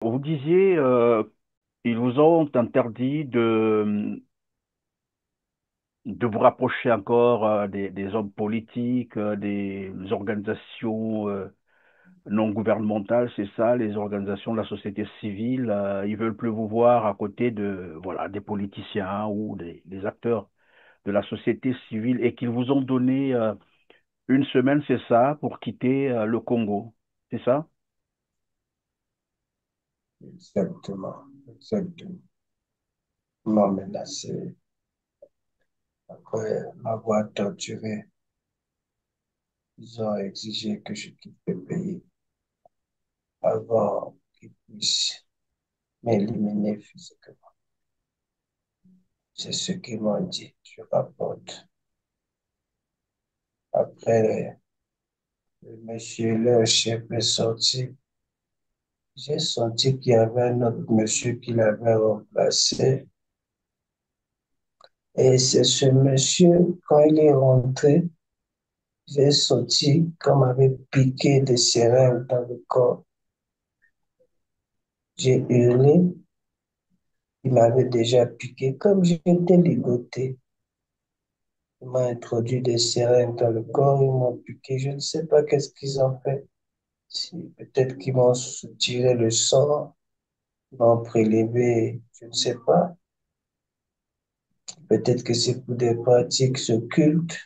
Vous disiez, ils vous ont interdit de vous rapprocher encore des hommes politiques, des organisations non gouvernementales, c'est ça, les organisations de la société civile. Ils veulent plus vous voir à côté de, voilà, des politiciens ou des acteurs de la société civile et qu'ils vous ont donné une semaine, c'est ça, pour quitter le Congo. C'est ça? Exactement, exactement. Non, mais là, c'est après m'avoir torturé, ils ont exigé que je quitte le pays avant qu'ils puissent m'éliminer physiquement. C'est ce qu'ils m'ont dit, je rapporte. Après, le monsieur, leur chef est sorti. J'ai senti qu'il y avait un autre monsieur qui l'avait remplacé. Et c'est ce monsieur, quand il est rentré, j'ai senti qu'on m'avait piqué des seringues dans le corps. J'ai hurlé, il m'avait déjà piqué. Comme j'étais ligoté, il m'a introduit des seringues dans le corps, ils m'ont piqué. Je ne sais pas qu'est-ce qu'ils ont fait. Si, peut-être qu'ils m'ont tiré le sang, ils m'ont prélevé, je ne sais pas. Peut-être que c'est pour des pratiques occultes.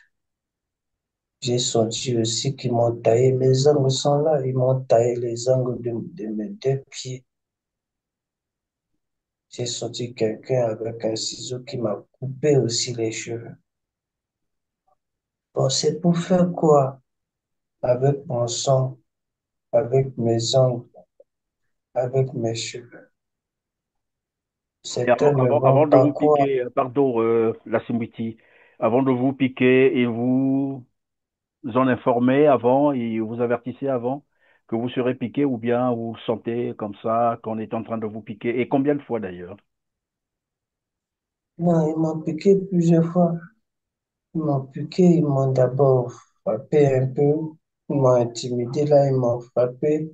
J'ai senti aussi qu'ils m'ont taillé. Mes ongles sont là, ils m'ont taillé les ongles de mes deux pieds. J'ai senti quelqu'un avec un ciseau qui m'a coupé aussi les cheveux. Bon, c'est pour faire quoi? Avec mon sang, avec mes ongles, avec mes cheveux. Et Certains ne vont avant de pas vous croire. piquer, pardon, la Simwiti, avant de vous piquer, ils vous en informaient avant, ils vous avertissaient avant que vous serez piqué ou bien vous le sentez comme ça qu'on est en train de vous piquer. Et combien de fois d'ailleurs? Non, ils m'ont piqué plusieurs fois. Ils m'ont piqué, ils m'ont d'abord frappé un peu. Ils m'ont intimidé là, ils m'ont frappé.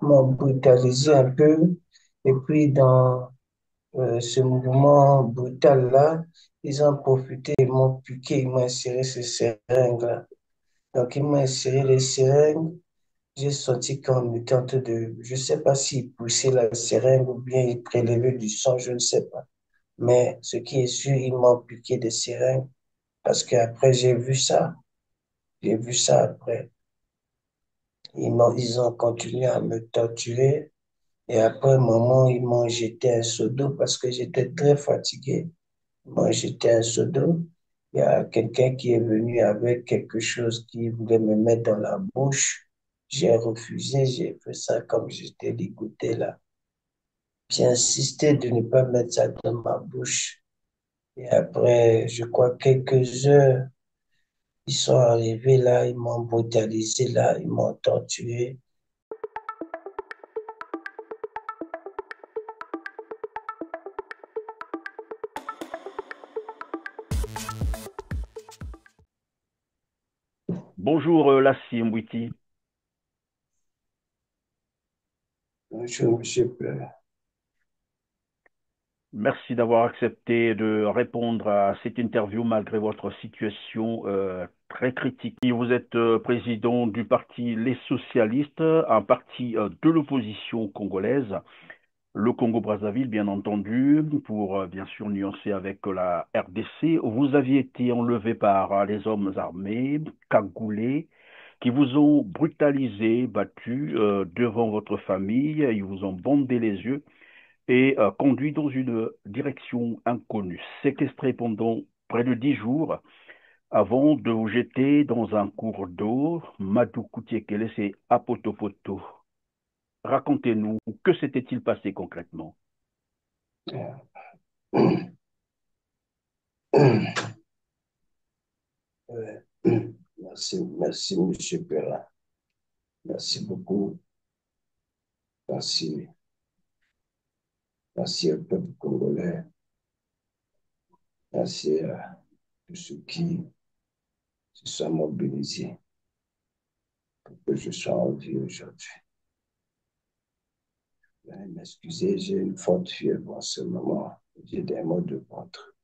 Ils m'ont brutalisé un peu. Et puis, dans ce mouvement brutal-là, ils ont profité, ils m'ont piqué, ils m'ont inséré ces seringues-là. Donc, ils m'ont inséré les seringues. J'ai senti qu'on était en train de, je ne sais pas s'ils poussaient la seringue ou bien ils prélevaient du sang, je ne sais pas. Mais ce qui est sûr, ils m'ont piqué des seringues parce qu'après, j'ai vu ça. J'ai vu ça après. Ils ont continué à me torturer. Et après un moment, ils m'ont jeté un seau d'eau parce que j'étais très fatigué. Moi, j'étais un seau d'eau. Il y a quelqu'un qui est venu avec quelque chose qui voulait me mettre dans la bouche. J'ai refusé, j'ai fait ça comme j'étais dégoûté là. J'ai insisté de ne pas mettre ça dans ma bouche. Et après, je crois quelques heures, ils sont arrivés là, ils m'ont brutalisé là, ils m'ont torturé. Bonjour, la Simwiti. Bonjour, monsieur Pleur. Merci d'avoir accepté de répondre à cette interview malgré votre situation très critique. Vous êtes président du parti Les Socialistes, un parti de l'opposition congolaise, le Congo-Brazzaville, bien entendu, pour bien sûr nuancer avec la RDC. Vous aviez été enlevé par les hommes armés, cagoulés, qui vous ont brutalisé, battu devant votre famille. Ils vous ont bandé les yeux et conduit dans une direction inconnue, séquestré pendant près de 10 jours avant de vous jeter dans un cours d'eau. Madou Koutiekele, c'est Apotopoto. Racontez-nous, que s'était-il passé concrètement? Merci, merci, monsieur Perrin. Merci beaucoup. Merci, merci au peuple congolais. Merci à tous ceux qui se sont mobilisés pour que je sois en vie aujourd'hui. Veuillez m'excuser, j'ai une forte fièvre en ce moment. J'ai des maux de ventre.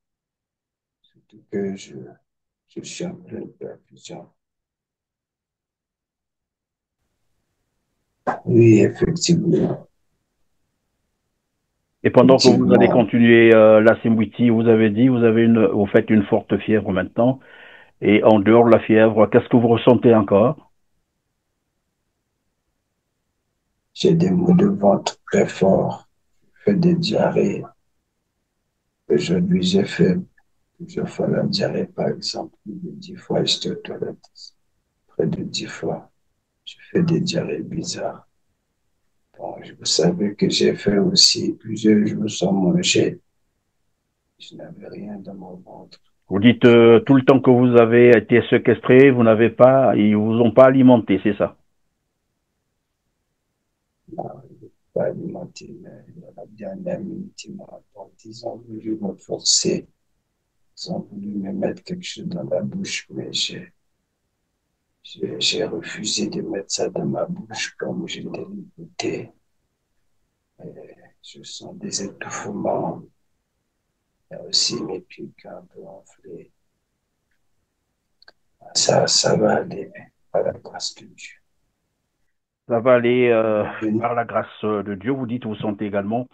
Surtout que je suis en pleine perfusion. Oui, effectivement. Et pendant que vous allez Effectivement, continuer la Simwiti, vous avez dit, vous faites une forte fièvre maintenant. Et en dehors de la fièvre, qu'est-ce que vous ressentez encore? j'ai des maux de ventre très forts. Je fais des diarrhées. Aujourd'hui, j'ai fait plusieurs fois la diarrhée, par exemple. Plus de 10 fois, j'étais aux toilettes. Près de 10 fois. Je fais des diarrhées bizarres. Bon, vous savez que j'ai fait aussi plusieurs jours sans manger. Je n'avais rien dans mon ventre. Vous dites Je tout le temps que vous avez été séquestré, vous n'avez pas, ils vous ont pas alimenté, c'est ça? n'arrivais pas à alimenter, mais à la dernière minute, ils ont voulu me forcer. Ils ont voulu me mettre quelque chose dans la bouche, mais j'ai refusé de mettre ça dans ma bouche comme j'étais dégoûté. Je sens des étouffements. Il y a aussi mes pieds un peu enflés. Ça va aller à la grâce de Dieu. Ça va aller Je- par la grâce de Dieu. Vous dites, vous sentez également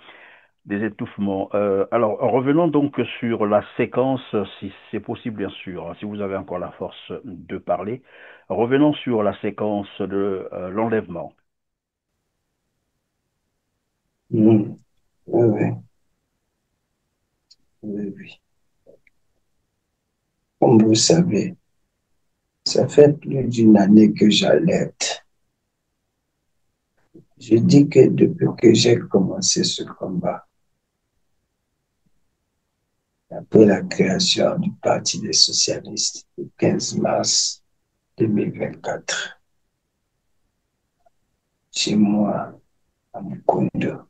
des étouffements. Alors, revenons donc sur la séquence, si c'est possible, bien sûr, hein, si vous avez encore la force de parler. Revenons sur la séquence de l'enlèvement. Mm. Oui, oui, oui, oui. Comme vous savez, ça fait plus d'une année que j'allaite. Je dis que depuis que j'ai commencé ce combat, après la création du Parti des socialistes le 15 mars 2024, chez moi, à Mukondo,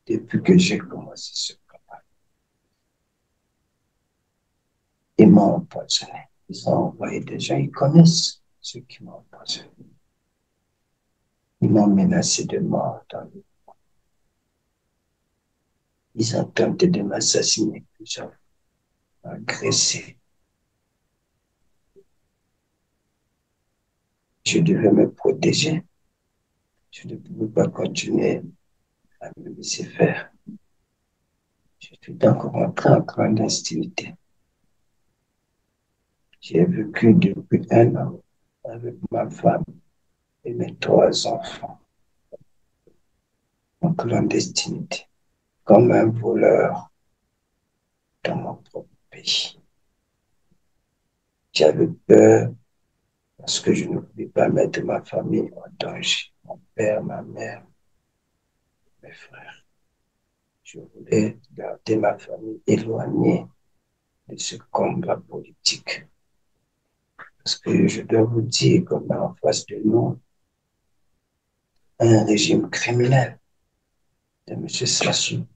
depuis que j'ai commencé ce combat, ils m'ont empoisonné. Ils ont envoyé des gens, ils connaissent ceux qui m'ont empoisonné. Ils m'ont menacé de mort. Ils ont tenté de m'assassiner plusieurs fois, agressé. Je devais me protéger. Je ne pouvais pas continuer à me laisser faire. Je suis donc rentré en clandestinité. J'ai vécu depuis 1 an avec ma femme et mes 3 enfants en clandestinité, comme un voleur dans mon propre pays. J'avais peur parce que je ne voulais pas mettre ma famille en danger, mon père, ma mère, mes frères. Je voulais garder ma famille éloignée de ce combat politique. Parce que je dois vous dire qu'on a en face de nous un régime criminel de M. Sassou.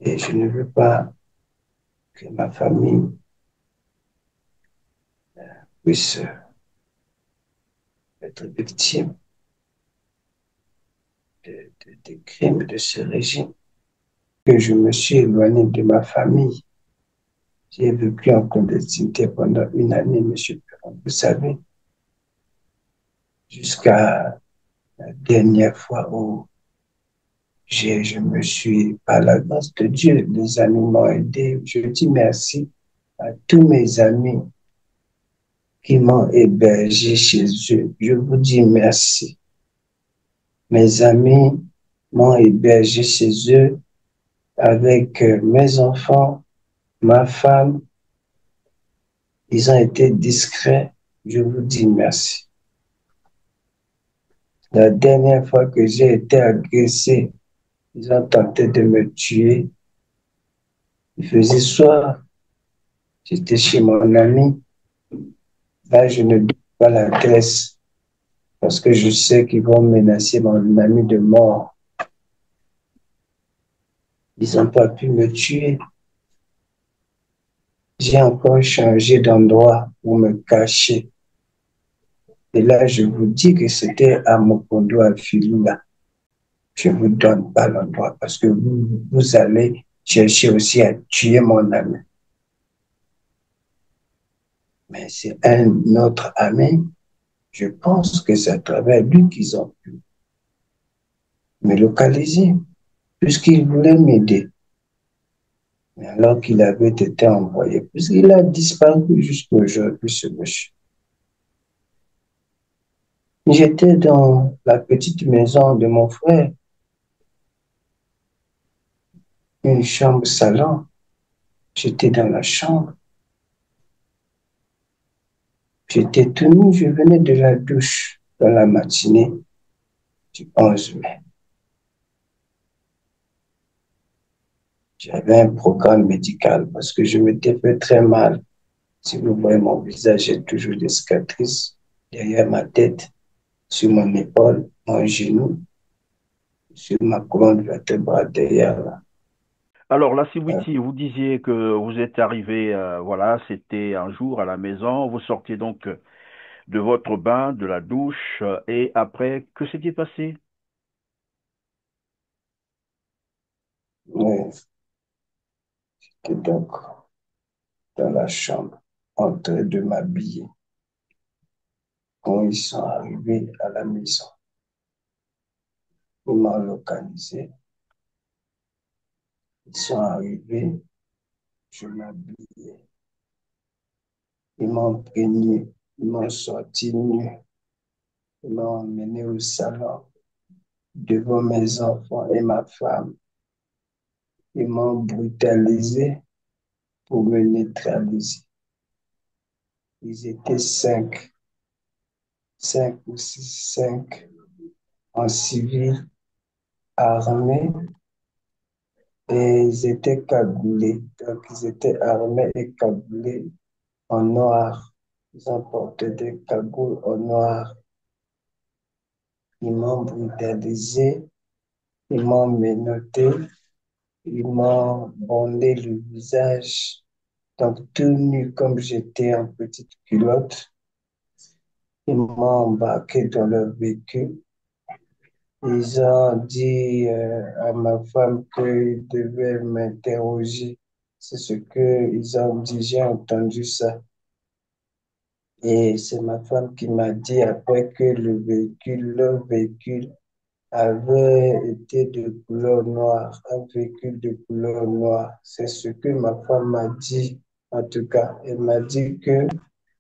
Et je ne veux pas que ma famille puisse être victime des crimes de ce régime. Que je me suis éloigné de ma famille. J'ai vécu en clandestinité pendant 1 année, monsieur Perron. Vous savez, jusqu'à la dernière fois où je me suis, par la grâce de Dieu, les amis m'ont aidé. Je dis merci à tous mes amis qui m'ont hébergé chez eux. Je vous dis merci. Mes amis m'ont hébergé chez eux avec mes enfants, ma femme. Ils ont été discrets. Je vous dis merci. La dernière fois que j'ai été agressé, ils ont tenté de me tuer. Il faisait soir. J'étais chez mon ami. Là, je ne dis pas l'adresse parce que je sais qu'ils vont menacer mon ami de mort. Ils n'ont pas pu me tuer. J'ai encore changé d'endroit pour me cacher. Et là, je vous dis que c'était à Mokondo, à Filula. Je ne vous donne pas l'endroit parce que vous allez chercher aussi à tuer mon ami. Mais c'est un autre ami. Je pense que c'est à travers lui qu'ils ont pu me localiser, puisqu'il voulait m'aider. Mais alors qu'il avait été envoyé, puisqu'il a disparu jusqu'à aujourd'hui, ce monsieur. J'étais dans la petite maison de mon frère, une chambre salon. J'étais dans la chambre. J'étais tout nu, je venais de la douche dans la matinée du 11 mai. J'avais un programme médical parce que je m'étais fait très mal. Si vous voyez mon visage, j'ai toujours des cicatrices derrière ma tête, sur mon épaule, mon genou, sur ma colonne vertébrale derrière là. Alors, la Siwiti, vous disiez que vous êtes arrivé, voilà, c'était un jour à la maison, vous sortiez donc de votre bain, de la douche, et après, que s'est-il passé? Oui, j'étais donc dans la chambre, en train de m'habiller. Quand ils sont arrivés à la maison, ils m'ont localisé. Ils sont arrivés, je m'habillais. Ils m'ont pris nu, ils m'ont sorti nu, ils m'ont emmené au salon devant mes enfants et ma femme. Ils m'ont brutalisé pour me neutraliser. Ils étaient cinq ou six, cinq en civil, armés, et ils étaient cagoulés. Donc, ils étaient armés et cagoulés en noir. Ils ont porté des cagoules en noir. Ils m'ont brutalisé, ils m'ont menotté, ils m'ont bandé le visage. Donc, tout nu comme j'étais en petite culotte, ils m'ont embarqué dans leur véhicule. Ils ont dit à ma femme qu'ils devaient m'interroger. C'est ce qu'ils ont dit, j'ai entendu ça. Et c'est ma femme qui m'a dit après que leur véhicule avait été de couleur noire, un véhicule de couleur noire. C'est ce que ma femme m'a dit, en tout cas. Elle m'a dit que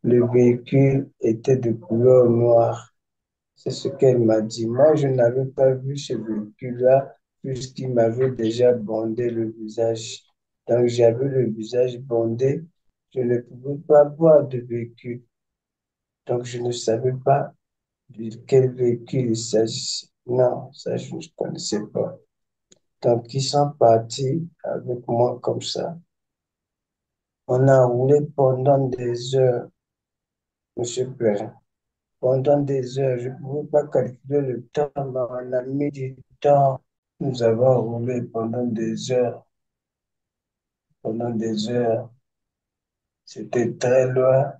le véhicule était de couleur noire. C'est ce qu'elle m'a dit. Moi, je n'avais pas vu ce véhicule-là puisqu'il m'avait déjà bandé le visage. Donc, j'avais le visage bandé. Je ne pouvais pas voir de véhicule. Donc, je ne savais pas de quel véhicule il s'agissait. Non, ça, je ne connaissais pas. Donc, ils sont partis avec moi comme ça. On a roulé pendant des heures, Monsieur Perrin. Pendant des heures, je ne pouvais pas calculer le temps, mais on a mis du temps. Nous avons roulé pendant des heures. C'était très loin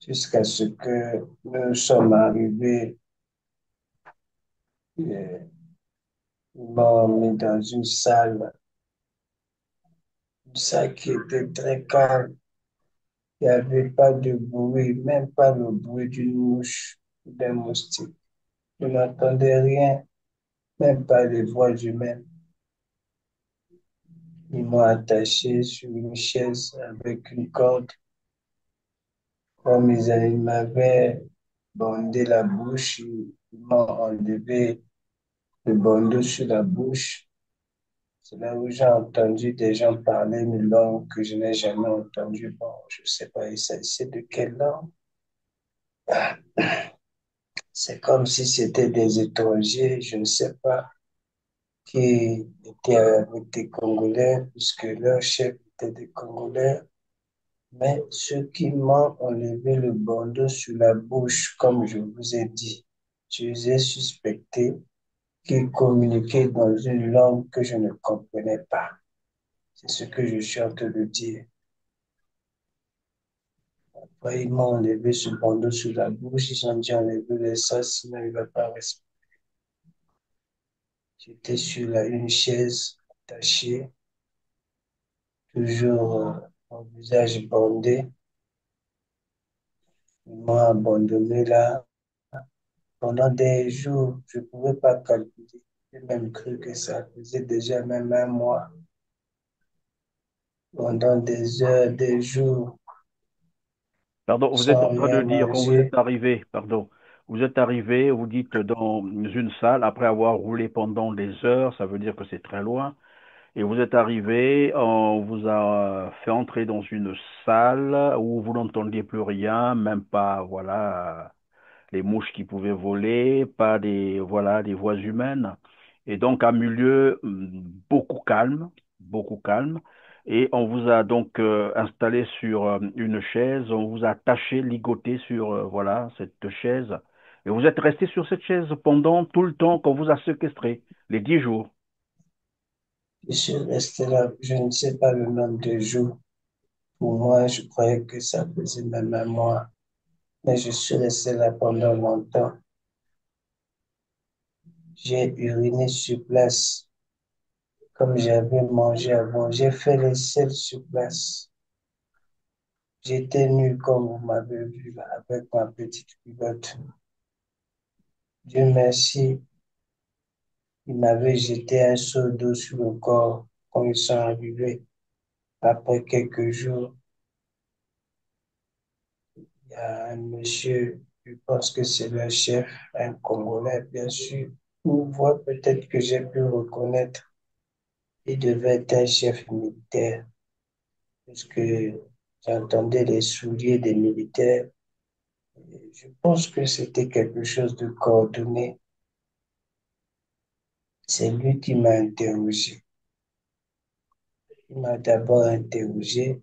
jusqu'à ce que nous sommes arrivés. Ils m'ont mis dans une salle qui était très calme. Il n'y avait pas de bruit, même pas le bruit d'une mouche ou d'un moustique. Je n'entendais rien, même pas les voix humaines. Ils m'ont attaché sur une chaise avec une corde. Comme ils m'avaient bandé la bouche, ils m'ont enlevé le bandeau sur la bouche. C'est là où j'ai entendu des gens parler une langue que je n'ai jamais entendue. Bon, je ne sais pas, il s'agissait de quelle langue. C'est comme si c'était des étrangers, je ne sais pas, qui étaient avec des Congolais, puisque leur chef était des Congolais. Mais ceux qui m'ont enlevé le bandeau sur la bouche, comme je vous ai dit, je les ai suspectés qu'ils communiquaient dans une langue que je ne comprenais pas. C'est ce que je suis en train de dire. Après, ils m'ont enlevé ce bandeau sur la bouche. Ils ont dit enlever ça, sinon il ne va pas respirer. J'étais sur une chaise attachée, toujours mon visage bandé. Ils m'ont abandonné là pendant des jours. Je ne pouvais pas calculer. J'ai même cru que ça faisait déjà même un mois. Pendant des heures, des jours, Pardon, vous êtes sans en train de rien dire, quand vous êtes manger. arrivé, pardon, vous êtes arrivé, vous dites dans une salle, après avoir roulé pendant des heures, ça veut dire que c'est très loin, et vous êtes arrivé, on vous a fait entrer dans une salle où vous n'entendiez plus rien, même pas, voilà, les mouches qui pouvaient voler, pas des, voilà, des voix humaines. Et donc, un milieu beaucoup calme, beaucoup calme. Et on vous a donc installé sur une chaise, on vous a attaché, ligoté sur, voilà, cette chaise. Et vous êtes resté sur cette chaise pendant tout le temps qu'on vous a séquestré, les 10 jours. Je suis resté là, je ne sais pas le nombre de jours. Pour moi, je croyais que ça faisait même un mois. Mais je suis resté là pendant longtemps. J'ai uriné sur place, comme j'avais mangé avant. J'ai fait les selles sur place. J'étais nu comme vous m'avez vu là, avec ma petite culotte. Dieu merci, il m'avait jeté un seau d'eau sur le corps quand ils sont arrivés. Après quelques jours, il y a un monsieur, je pense que c'est le chef, un Congolais, bien sûr. Une voix peut-être que j'ai pu reconnaître. Il devait être un chef militaire, parce que j'entendais les souliers des militaires. Je pense que c'était quelque chose de coordonné. C'est lui qui m'a interrogé. Il m'a d'abord interrogé,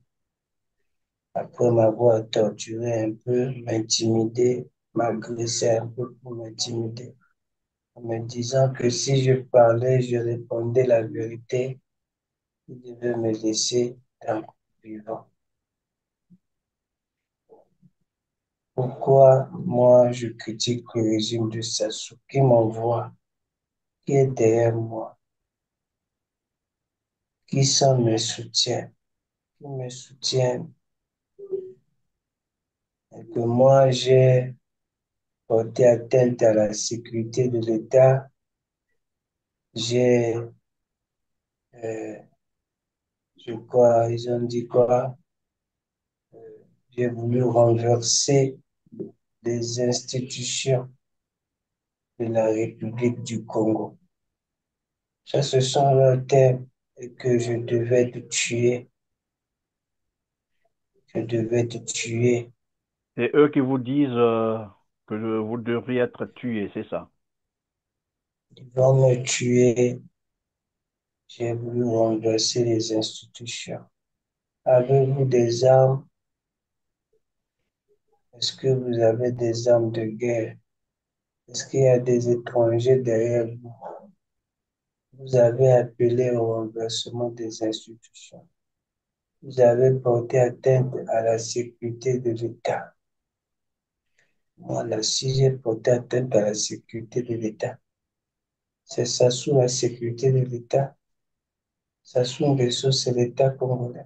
après m'avoir torturé un peu, m'intimider, m'agresser un peu pour m'intimider, en me disant que si je parlais, je répondais la vérité, il devait me laisser dans le vivant. Pourquoi moi je critique le régime de Sassou qui m'envoie, qui est derrière moi, qui sont mes soutiens, qui me soutient, et que moi j'ai porté atteinte à la sécurité de l'État, j'ai, euh, je crois, ils ont dit quoi, j'ai voulu renverser les institutions de la République du Congo. Ça, ce sont leurs termes et que je devais te tuer, je devais te tuer. C'est eux qui vous disent que vous devriez être tué, c'est ça. Ils vont me tuer. J'ai voulu renverser les institutions. Avez-vous des armes? Est-ce que vous avez des armes de guerre? Est-ce qu'il y a des étrangers derrière vous? Vous avez appelé au renversement des institutions. Vous avez porté atteinte à la sécurité de l'État. Moi, là, si j'ai porté atteinte à la sécurité de l'État, c'est ça sous la sécurité de l'État. Ça sous Nguesso, c'est l'État congolais.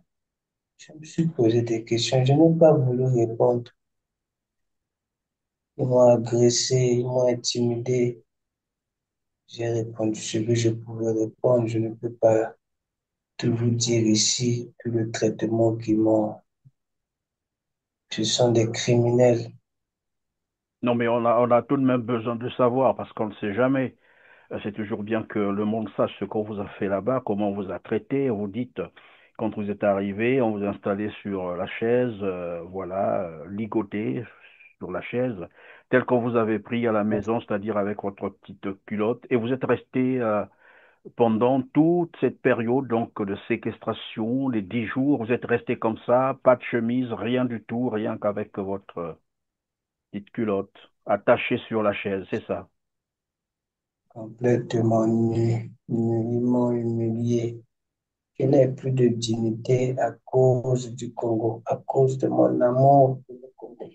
Je me suis posé des questions. Je n'ai pas voulu répondre. Ils m'ont agressé, ils m'ont intimidé. J'ai répondu ce que je pouvais répondre. Je ne peux pas tout vous dire ici, tout le traitement qu'ils m'ont. Ce sont des criminels. Non, mais on a tout de même besoin de savoir parce qu'on ne sait jamais. C'est toujours bien que le monde sache ce qu'on vous a fait là-bas, comment on vous a traité. Vous dites, quand vous êtes arrivé, on vous a installé sur la chaise, voilà, ligoté sur la chaise, tel qu'on vous avait pris à la maison, c'est-à-dire avec votre petite culotte. Et vous êtes resté pendant toute cette période donc de séquestration, les 10 jours, vous êtes resté comme ça, pas de chemise, rien du tout, rien qu'avec votre petite culotte attachée sur la chaise, c'est ça. Complètement nus. Ils m'ont humilié. Je n'ai plus de dignité à cause du Congo, à cause de mon amour pour le Congo.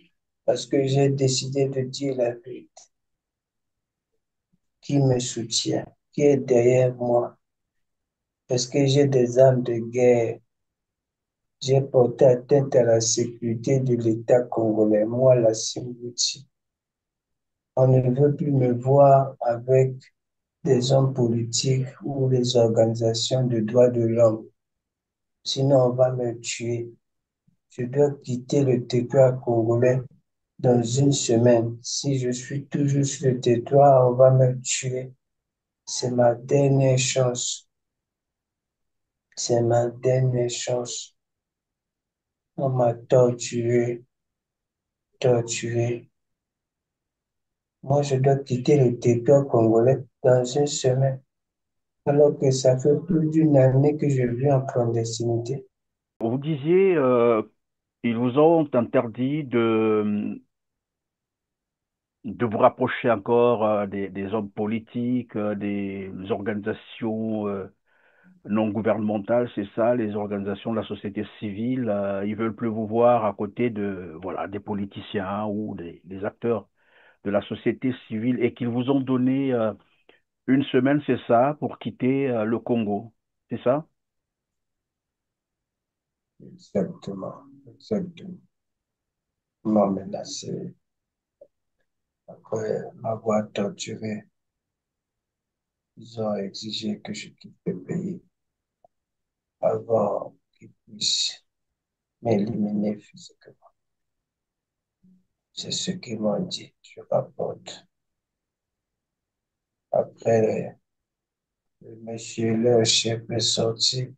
Parce que j'ai décidé de dire la vérité, qui me soutient, qui est derrière moi. Parce que j'ai des armes de guerre. J'ai porté atteinte à la sécurité de l'État congolais, moi, la Simbouti. On ne veut plus me voir avec des hommes politiques ou des organisations de droits de l'homme. Sinon, on va me tuer. Je dois quitter le territoire congolais dans une semaine. Si je suis toujours sur le territoire, on va me tuer. C'est ma dernière chance. C'est ma dernière chance. On m'a torturé, torturé. Moi, je dois quitter le territoire congolais dans une semaine, alors que ça fait plus d'une année que je vis en clandestinité. Vous disiez, ils vous ont interdit de vous rapprocher encore des hommes politiques, des organisations non gouvernementales, c'est ça, les organisations de la société civile. Ils veulent plus vous voir à côté de, voilà, des politiciens ou des acteurs de la société civile et qu'ils vous ont donné une semaine, c'est ça, pour quitter le Congo. C'est ça? Exactement, exactement. Ils m'ont menacé après m'avoir torturé. Ils ont exigé que je quitte le pays avant qu'ils puissent m'éliminer physiquement. C'est ce qu'ils m'ont dit. Je rapporte. Après, le monsieur, leur chef est sorti.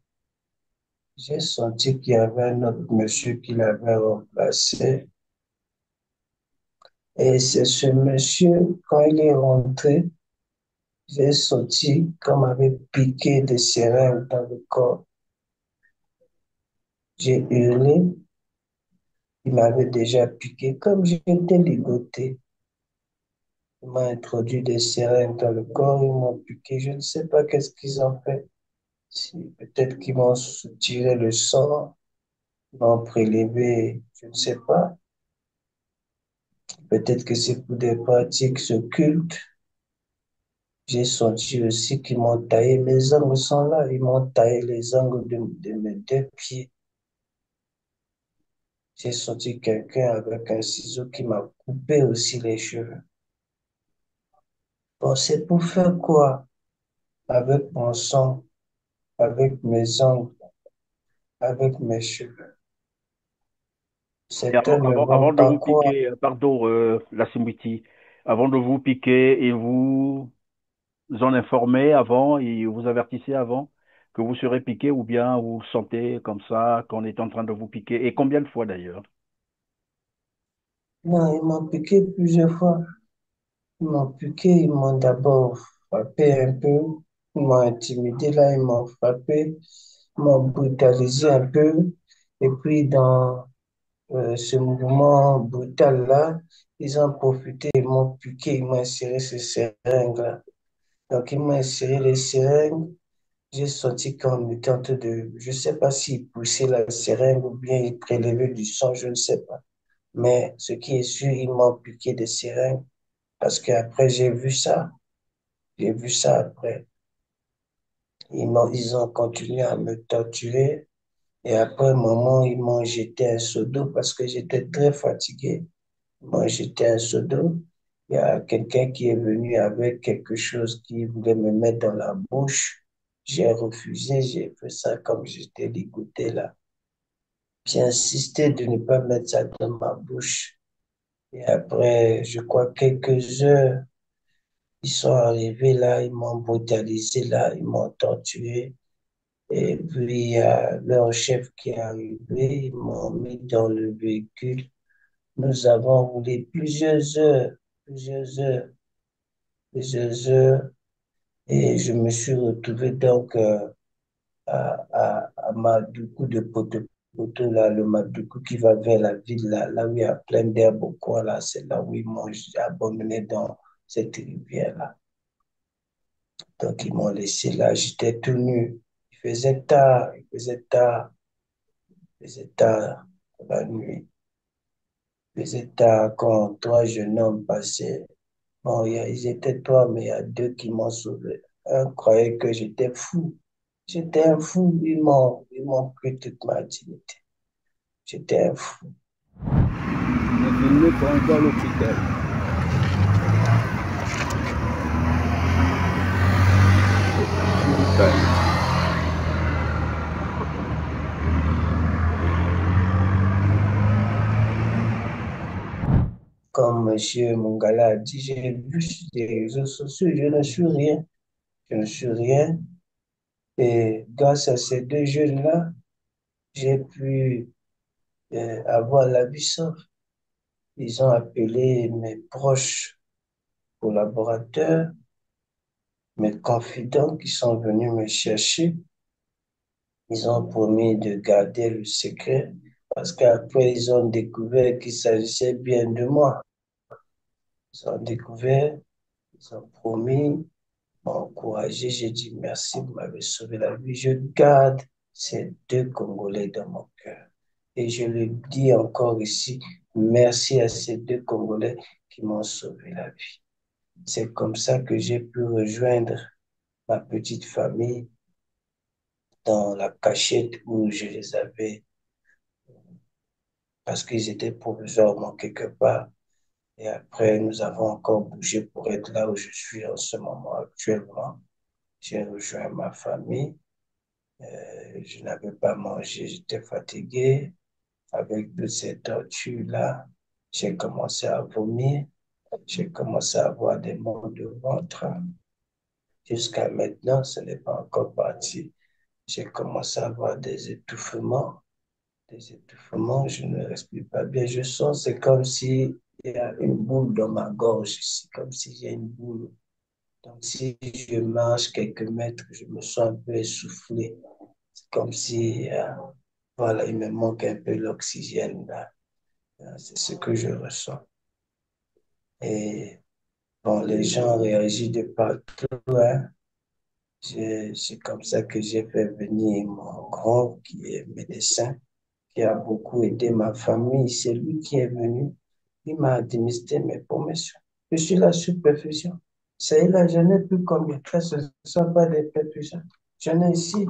J'ai senti qu'il y avait un autre monsieur qui l'avait remplacé. Et c'est ce monsieur, quand il est rentré, j'ai senti qu'on m'avait piqué des seringues dans le corps. J'ai hurlé, il m'avait déjà piqué. Comme j'étais ligoté, il m'a introduit des seringues dans le corps, ils m'ont piqué. Je ne sais pas qu'est-ce qu'ils ont fait. Si, peut-être qu'ils m'ont tiré le sang, ils m'ont prélevé, je ne sais pas. Peut-être que c'est pour des pratiques occultes. J'ai senti aussi qu'ils m'ont taillé. Mes ongles sont là. Ils m'ont taillé les ongles de mes deux pieds. J'ai senti quelqu'un avec un ciseau qui m'a coupé aussi les cheveux. Bon, c'est pour faire quoi? Avec mon sang, avec mes ongles, avec mes cheveux. Et Certains ne vont avant de pas vous croire. piquer, pardon, la Simbiti, avant de vous piquer, ils vous en informaient avant, ils vous avertissaient avant que vous serez piqué ou bien vous le sentez comme ça qu'on est en train de vous piquer. Et combien de fois d'ailleurs? Non, ils m'ont piqué plusieurs fois. Ils m'ont piqué, ils m'ont d'abord frappé un peu. Ils m'ont intimidé là, ils m'ont frappé. Ils m'ont brutalisé un peu. Et puis, dans ce mouvement brutal-là, ils ont profité, ils m'ont piqué, ils m'ont inséré ces seringues-là. Donc, ils m'ont inséré les seringues. J'ai senti qu'on était en train de, je ne sais pas s'ils poussaient la seringue ou bien ils prélevaient du sang, je ne sais pas. Mais ce qui est sûr, ils m'ont piqué des seringues parce qu'après, j'ai vu ça. J'ai vu ça après. Ils ont continué à me torturer. Et après un moment, ils m'ont jeté un seau d'eau parce que j'étais très fatigué. Moi, j'étais un seau d'eau. Il y a quelqu'un qui est venu avec quelque chose qui voulait me mettre dans la bouche. J'ai refusé, j'ai fait ça comme j'étais dégoûté là. J'ai insisté de ne pas mettre ça dans ma bouche. Et après, je crois quelques heures, ils sont arrivés là, ils m'ont brutalisé là, ils m'ont torturé. Et puis, il y a leur chef qui est arrivé, ils m'ont mis dans le véhicule. Nous avons roulé plusieurs heures, plusieurs heures. Et je me suis retrouvé donc à Madougou de Poto, là, le Madougou qui va vers la ville, là où il y a plein d'herbes au coin, là, c'est là où ils m'ont abandonné dans cette rivière-là. Donc, ils m'ont laissé là, j'étais tout nu. Il il faisait tard la nuit. Il faisait tard quand trois jeunes hommes passaient. Bon, ils étaient trois, mais il y a deux qui m'ont sauvé. Un croyait que j'étais fou. J'étais un fou. Ils m'ont pris toute ma dignité. J'étais un fou. Mais filmé pour encore à l'hôpital. Brutal. Comme Monsieur Mongala a dit, j'ai vu sur les réseaux sociaux, je ne suis rien. Je ne suis rien. Et grâce à ces deux jeunes-là, j'ai pu avoir la vie sauve. Ils ont appelé mes proches collaborateurs, mes confidents qui sont venus me chercher. Ils ont promis de garder le secret parce qu'après, ils ont découvert qu'il s'agissait bien de moi. Ils ont découvert, ils ont promis, m'ont encouragé. J'ai dit merci, vous m'avez sauvé la vie. Je garde ces deux Congolais dans mon cœur. Et je le dis encore ici, merci à ces deux Congolais qui m'ont sauvé la vie. C'est comme ça que j'ai pu rejoindre ma petite famille dans la cachette où je les avais parce qu'ils étaient provisoirement quelque part. Et après, nous avons encore bougé pour être là où je suis en ce moment actuellement. J'ai rejoint ma famille. Je n'avais pas mangé, j'étais fatigué. Avec toutes ces tortures-là, j'ai commencé à vomir. J'ai commencé à avoir des maux de ventre. Jusqu'à maintenant, ce n'est pas encore parti. J'ai commencé à avoir des étouffements. Des étouffements, je ne respire pas bien. Je sens, c'est comme si il y a une boule dans ma gorge ici, comme si j'ai une boule. Donc, si je marche quelques mètres, je me sens un peu essoufflé. C'est comme si, voilà, il me manque un peu l'oxygène là. C'est ce que je ressens. Et bon, les gens réagissent de partout, hein. C'est comme ça que j'ai fait venir mon grand qui est médecin, qui a beaucoup aidé ma famille. C'est lui qui est venu. Il m'a administré mes promesses. Je suis là sur perfusion. C'est là, j'en ai plus combien? Ça, ce ne sont pas des perfusions. J'en ai ici,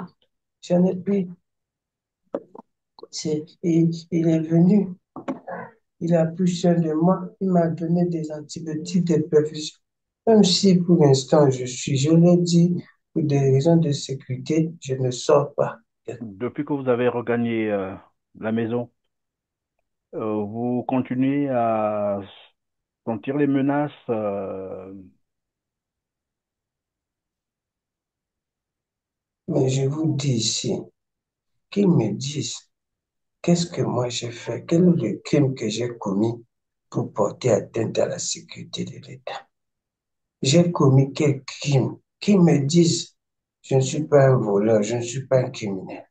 j'en ai plus. Il est venu, il a pris soin de moi, il m'a donné des antibiotiques, des perfusions. Même si pour l'instant je l'ai dit, pour des raisons de sécurité, je ne sors pas. Depuis que vous avez regagné la maison, vous continuez à sentir les menaces. Mais je vous dis ici, qu'ils me disent qu'est-ce que moi j'ai fait, quel est le crime que j'ai commis pour porter atteinte à la sécurité de l'État. J'ai commis quel crime? Qu'ils me disent, je ne suis pas un voleur, je ne suis pas un criminel.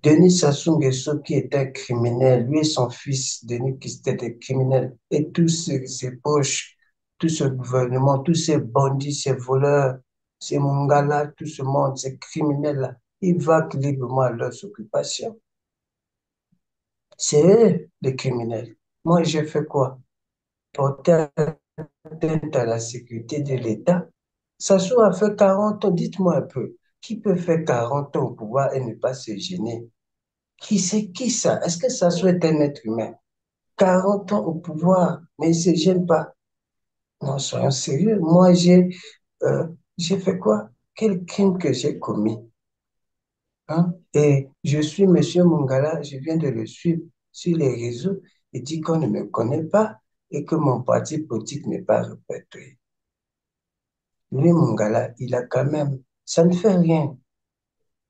Denis Sassou Nguesso, qui était un criminel, lui et son fils, Denis, qui était des criminels, et tous ses poches, tout ce gouvernement, tous ces bandits, ces voleurs, ces Mongala, tout ce monde, ces criminels-là, ils vaquent librement à leurs occupations. C'est eux, les criminels. Moi, j'ai fait quoi? Porter atteinte à la sécurité de l'État. Sassou a fait 40 ans, dites-moi un peu, qui peut faire 40 ans au pouvoir et ne pas se gêner? Qui c'est qui ça? Est-ce que ça souhaite un être humain? 40 ans au pouvoir, mais il ne se gêne pas. Non, soyons sérieux. Moi, j'ai fait quoi? Quel crime que j'ai commis? Hein? Et je suis Monsieur Mongala, je viens de le suivre sur les réseaux. Il dit qu'on ne me connaît pas et que mon parti politique n'est pas répertorié. Lui, Mongala, il a quand même, ça ne fait rien.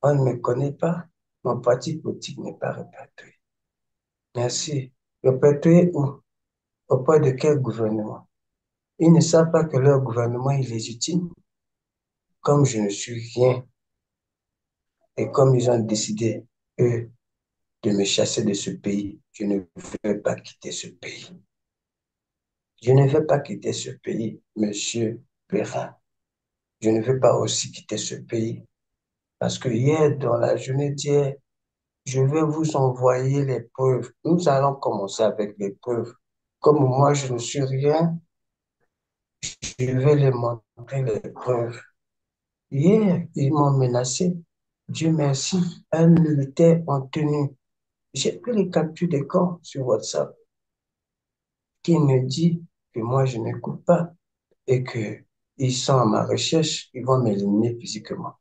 On ne me connaît pas, mon parti politique n'est pas répertorié. Merci. Répertorié où? Auprès de quel gouvernement? Ils ne savent pas que leur gouvernement est légitime. Comme je ne suis rien et comme ils ont décidé, eux, de me chasser de ce pays, je ne vais pas quitter ce pays. Je ne vais pas quitter ce pays, Monsieur Perrin. Je ne veux pas aussi quitter ce pays Parce que hier, dans la journée d'hier, je vais vous envoyer les preuves. Nous allons commencer avec les preuves. Comme moi, je ne suis rien, je vais les montrer les preuves. Hier, ils m'ont menacé. Dieu merci, un militaire en tenue. J'ai pris les captures d'écran sur WhatsApp qui me dit que moi, je n'écoute pas et que ils sont à ma recherche, ils vont m'éliminer physiquement.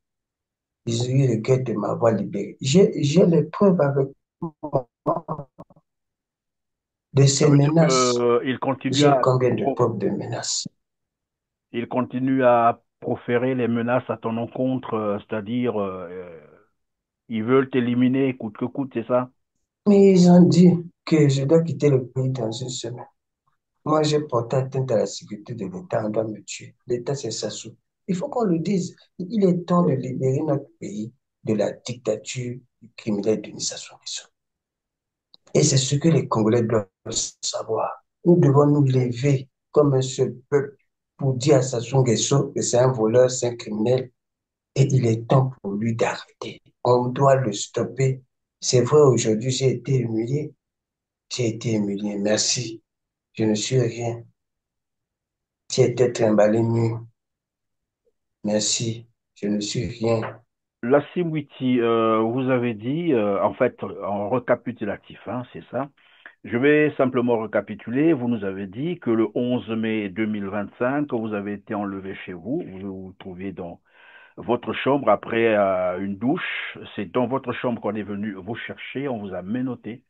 Ils ont eu le regret de m'avoir libéré. J'ai les preuves avec moi de Ça ces veut dire menaces. qu'il continue J'ai combien de preuves de menaces? il continue à proférer les menaces à ton encontre, c'est-à-dire, ils veulent t'éliminer coûte que coûte, c'est ça? Mais ils ont dit que je dois quitter le pays dans une semaine. Moi, j'ai porté atteinte à la sécurité de l'État, on doit me tuer. L'État, c'est Sassou. Il faut qu'on le dise. Il est temps de libérer notre pays de la dictature du criminel Denis Sassou Nguesso. Et c'est ce que les Congolais doivent savoir. Nous devons nous lever comme un seul peuple pour dire à Sassou Nguesso que c'est un voleur, c'est un criminel, et il est temps pour lui d'arrêter. On doit le stopper. C'est vrai, aujourd'hui, j'ai été humilié. J'ai été humilié. Merci. Je ne suis rien. J'ai été trimballé nu. Merci. Je ne suis rien. Lassim Witi, vous avez dit, en fait, en récapitulatif, hein, c'est ça. Je vais simplement récapituler. Vous nous avez dit que le 11 mai 2025, vous avez été enlevé chez vous. Vous vous trouviez dans votre chambre après une douche. C'est dans votre chambre qu'on est venu vous chercher. On vous a menotté,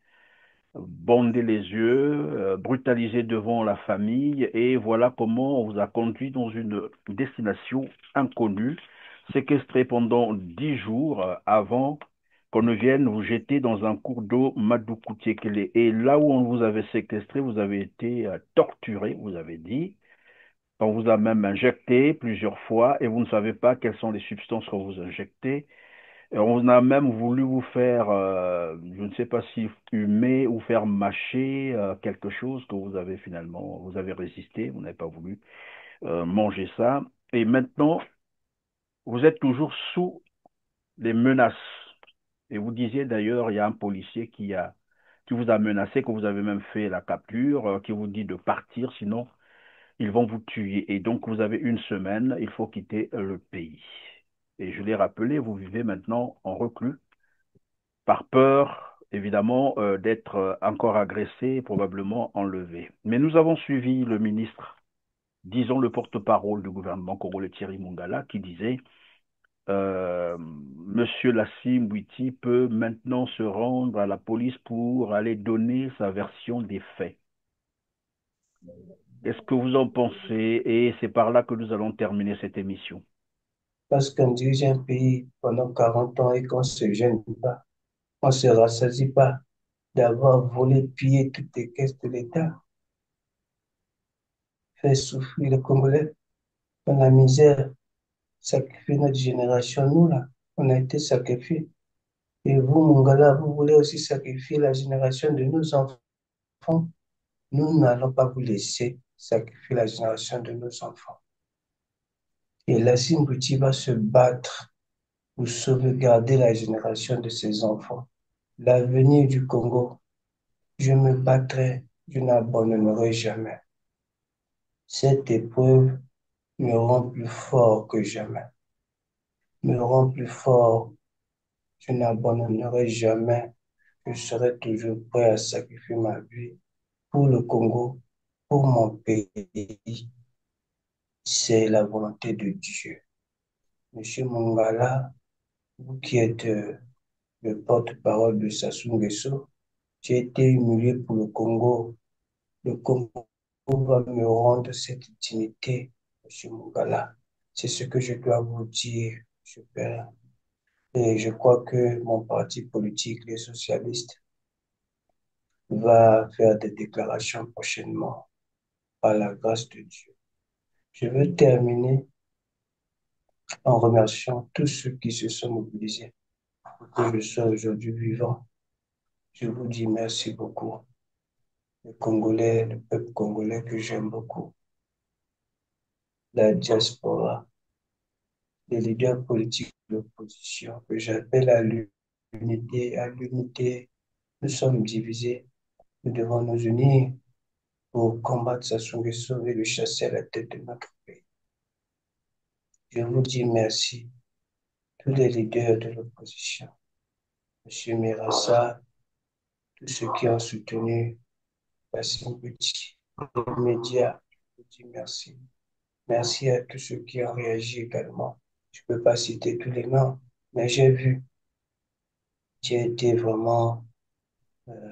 bandé les yeux, brutalisé devant la famille. Et voilà comment on vous a conduit dans une destination inconnue, séquestré pendant 10 jours avant qu'on ne vienne vous jeter dans un cours d'eau Madoukoutiekele. Et là où on vous avait séquestré, vous avez été torturé, vous avez dit. On vous a même injecté plusieurs fois et vous ne savez pas quelles sont les substances qu'on vous injectez. Et on a même voulu vous faire, je ne sais pas si humer ou faire mâcher quelque chose que vous avez finalement, vous avez résisté, vous n'avez pas voulu manger ça. Et maintenant, vous êtes toujours sous les menaces. Et vous disiez d'ailleurs, il y a un policier qui vous a menacé, que vous avez même fait la capture, qui vous dit de partir, sinon ils vont vous tuer. Et donc vous avez une semaine, il faut quitter le pays. Et je l'ai rappelé, vous vivez maintenant en reclus, par peur, évidemment, d'être encore agressé, probablement enlevé. Mais nous avons suivi le ministre, disons le porte-parole du gouvernement congolais, Thierry Mongala, qui disait Monsieur Lassim Bouiti peut maintenant se rendre à la police pour aller donner sa version des faits. Qu'est-ce que vous en pensez? Et c'est par là que nous allons terminer cette émission. Parce qu'on dirige un pays pendant 40 ans et qu'on ne se gêne pas, on ne se rassasie pas d'avoir volé, pillé toutes les caisses de l'État, fait souffrir les Congolais dans la misère, sacrifier notre génération, nous là, on a été sacrifiés. Et vous, Mongala, vous voulez aussi sacrifier la génération de nos enfants. Nous n'allons pas vous laisser sacrifier la génération de nos enfants. Et Lassine Bouti va se battre pour sauvegarder la génération de ses enfants. L'avenir du Congo, je me battrai, je n'abandonnerai jamais. Cette épreuve me rend plus fort que jamais, me rend plus fort. Je n'abandonnerai jamais. Je serai toujours prêt à sacrifier ma vie pour le Congo, pour mon pays. C'est la volonté de Dieu. Monsieur Mongala, vous qui êtes le porte-parole de Sassou Nguesso, j'ai été humilié pour le Congo. Le Congo va me rendre cette dignité, Monsieur Mongala. C'est ce que je dois vous dire, Monsieur Père. Et je crois que mon parti politique, les socialistes, va faire des déclarations prochainement par la grâce de Dieu. Je veux terminer en remerciant tous ceux qui se sont mobilisés pour que je sois aujourd'hui vivant. Je vous dis merci beaucoup. Les Congolais, le peuple congolais que j'aime beaucoup, la diaspora, les leaders politiques de l'opposition, que j'appelle à l'unité, à l'unité. Nous sommes divisés, nous devons nous unir pour combattre Sassou Nguesso et le chasser à la tête de notre pays. Je vous dis merci, tous les leaders de l'opposition, M. Mirassa, tous ceux qui ont soutenu Kassim Bouti, les médias, je vous dis merci. Merci à tous ceux qui ont réagi également. Je ne peux pas citer tous les noms, mais j'ai vu, j'ai été vraiment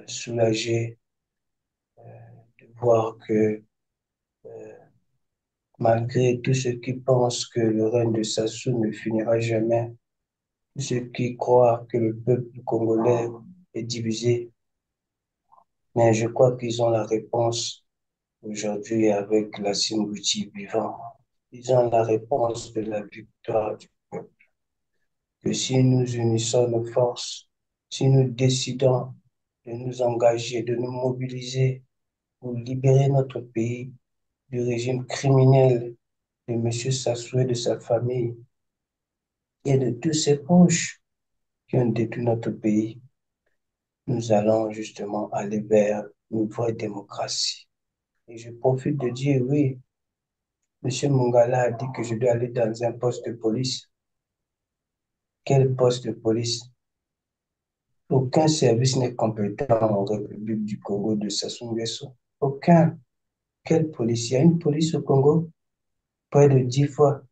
soulagé de voir que malgré tous ceux qui pensent que le règne de Sassou ne finira jamais, tous ceux qui croient que le peuple congolais est divisé, mais je crois qu'ils ont la réponse aujourd'hui avec la Bouti vivant. Ils ont la réponse de la victoire du peuple. Que si nous unissons nos forces, si nous décidons de nous engager, de nous mobiliser pour libérer notre pays du régime criminel de M. Sassou et de sa famille et de tous ses proches qui ont détruit notre pays, nous allons justement aller vers une vraie démocratie. Et je profite de dire, oui, M. Mongala a dit que je dois aller dans un poste de police. Quel poste de police? Aucun service n'est compétent en République du Congo de Sassou Nguesso. Aucun. Quelle police? Il y a une police au Congo? Près de 10 fois.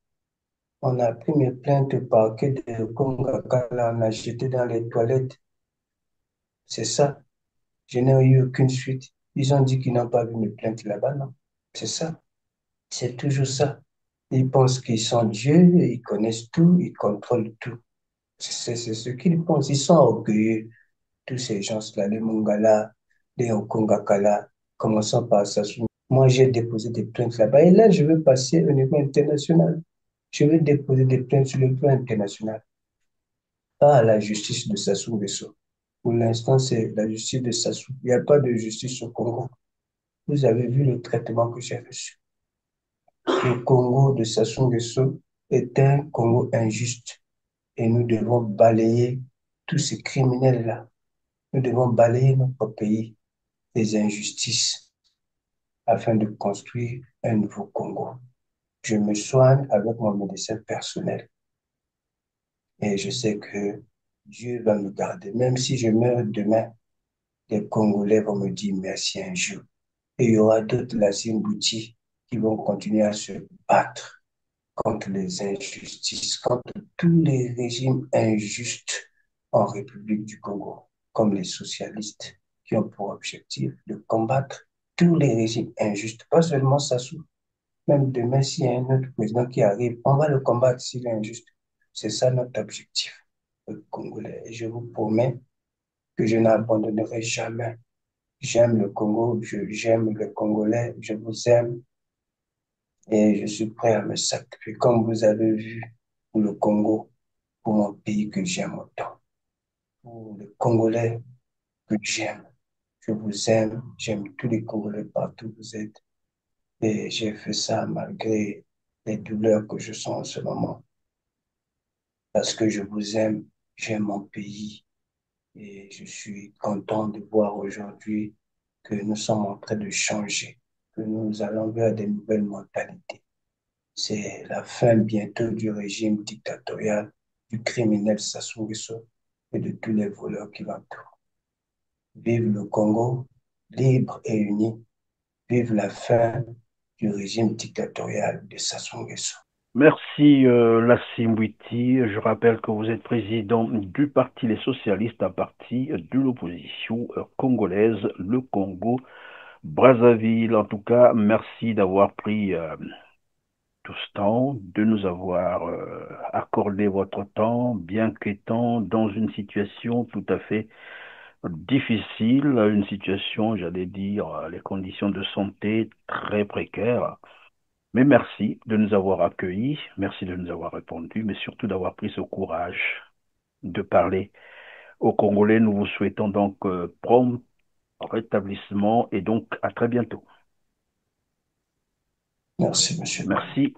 On a pris mes plaintes au parquet de Kongakala, on a jeté dans les toilettes. C'est ça. Je n'ai eu aucune suite. Ils ont dit qu'ils n'ont pas vu mes plaintes là-bas, non. C'est ça. C'est toujours ça. Ils pensent qu'ils sont Dieu, ils connaissent tout, ils contrôlent tout. C'est ce qu'ils pensent. Ils sont orgueilleux. Tous ces gens-là, les Mongala, les Okongakala, commençant par Sassou. Moi, j'ai déposé des plaintes là-bas. Et là, je veux passer au niveau international. Je veux déposer des plaintes sur le plan international, pas à la justice de Sassou Nguesso. Pour l'instant, c'est la justice de Sassou. Il n'y a pas de justice au Congo. Vous avez vu le traitement que j'ai reçu. Le Congo de Sassou Nguesso est un Congo injuste. Et nous devons balayer tous ces criminels-là. Nous devons balayer notre pays des injustices afin de construire un nouveau Congo. Je me soigne avec mon médecin personnel et je sais que Dieu va me garder. Même si je meurs demain, les Congolais vont me dire merci un jour. Et il y aura d'autres Lassine Bouti qui vont continuer à se battre contre les injustices, contre tous les régimes injustes en République du Congo, comme les socialistes qui ont pour objectif de combattre tous les régimes injustes, pas seulement Sassou. Même demain, s'il y a un autre président qui arrive, on va le combattre s'il est injuste. C'est ça notre objectif, le Congolais. Et je vous promets que je n'abandonnerai jamais. J'aime le Congo, j'aime les Congolais, je vous aime et je suis prêt à me sacrifier, comme vous avez vu pour le Congo, pour mon pays que j'aime autant, pour les Congolais que j'aime. Je vous aime, j'aime tous les Congolais partout où vous êtes. Et j'ai fait ça malgré les douleurs que je sens en ce moment. Parce que je vous aime, j'aime mon pays et je suis content de voir aujourd'hui que nous sommes en train de changer, que nous allons vers des nouvelles mentalités. C'est la fin bientôt du régime dictatorial, du criminel Sassou Nguesso et de tous les voleurs qui l'entourent. Vive le Congo, libre et uni. Vive la fin du régime dictatorial de Sassou Nguesso. Merci, Lassim Witi. Je rappelle que vous êtes président du Parti Les Socialistes, un parti de l'opposition congolaise, le Congo, Brazzaville. En tout cas, merci d'avoir pris tout ce temps, de nous avoir accordé votre temps, bien qu'étant dans une situation tout à fait difficile, une situation, j'allais dire, les conditions de santé très précaires. Mais merci de nous avoir accueillis, merci de nous avoir répondu, mais surtout d'avoir pris ce courage de parler aux Congolais. Nous vous souhaitons donc prompt rétablissement et donc à très bientôt. Merci, monsieur. Merci.